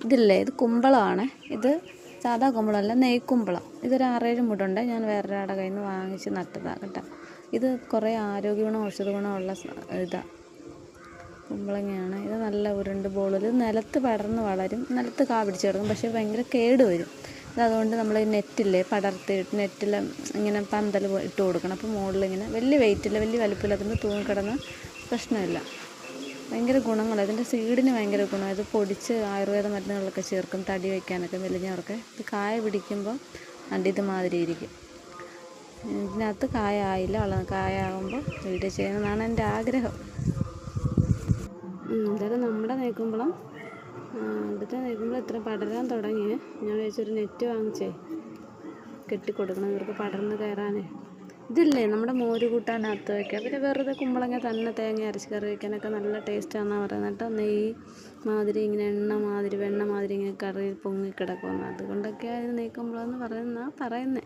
ഇതില്ലേ, ഇത് കുമ്പളമാണ്. ഇത് സാധാ കുമ്പളമല്ല, നെയ്ക്കുമ്പളം. ഇതൊരു 6-7 മുടുണ്ട്. ഞാൻ വേറൊരാളുടെ കയ്യിൽ നിന്ന് വാങ്ങിച്ച് നട്ടതാണ് കേട്ടോ. ഇത് കുറേ ആരോഗ്യ ഔഷധ ഗുണമുള്ള ഇതാണ്, കുമ്പളങ്ങയാണ്. ഇത് നല്ല ഉരുണ്ട് ബോളിൽ നിലത്ത് പടർന്ന് വളരും, നിലത്ത് കാ പിടിച്ച് കിടക്കും. പക്ഷേ ഭയങ്കര കേട് വരും. അതുകൊണ്ട് നമ്മൾ നെറ്റില്ലേ പടർത്തിയിട്ട് നെറ്റിൽ ഇങ്ങനെ പന്തൽ ഇട്ട് കൊടുക്കണം. അപ്പോൾ മുകളിലിങ്ങനെ വലിയ വെയിറ്റില്ല, വലിയ വലുപ്പമില്ല, അതിന് തൂങ്ങിക്കിടന്ന് പ്രശ്നമില്ല. ഭയങ്കര ഗുണങ്ങൾ. ഇതിൻ്റെ സീഡിന് ഭയങ്കര ഗുണം. ഇത് പൊടിച്ച് ആയുർവേദ മരുന്നുകളൊക്കെ ചേർക്കും, തടി വയ്ക്കാനൊക്കെ മെലിഞ്ഞവർക്ക്. ഇത് കായ പിടിക്കുമ്പോൾ ഇതുമാതിരി ഇരിക്കും. ഇതിനകത്ത് കായ ആയില്ല, കായ ആകുമ്പോൾ വീഡിയോ ചെയ്യണമെന്നാണ് എൻ്റെ ആഗ്രഹം. ഇതൊക്കെ നമ്മുടെ നെയ്ക്കുമ്പളം. ഇവിടുത്തെ നെയ്ക്കുമ്പളം ഇത്ര പടരാൻ തുടങ്ങി. ഞാൻ വിചാരിച്ചൊരു നെറ്റ് വാങ്ങിച്ചേ കെട്ടിക്കൊടുക്കണം ഇവർക്ക് പടർന്ന് കയറാനേ. ഇതില്ലേ നമ്മുടെ മോര് കൂട്ടാനകത്ത് വയ്ക്കാം. പിന്നെ വെറുതെ കുമ്പളങ്ങ തന്നെ തേങ്ങ അരച്ച് കറി വയ്ക്കാനൊക്കെ നല്ല ടേസ്റ്റാണെന്നാണ് പറയുന്നത് കേട്ടോ. നെയ്യ് മാതിരി ഇങ്ങനെ വെണ്ണ മാതിരി ഇങ്ങനെ കറിയിൽ പൊങ്ങിക്കിടക്കുമെന്ന്. അതുകൊണ്ടൊക്കെ അതിന് നെയ്ക്കുമ്പളം എന്ന് പറയുന്നത്.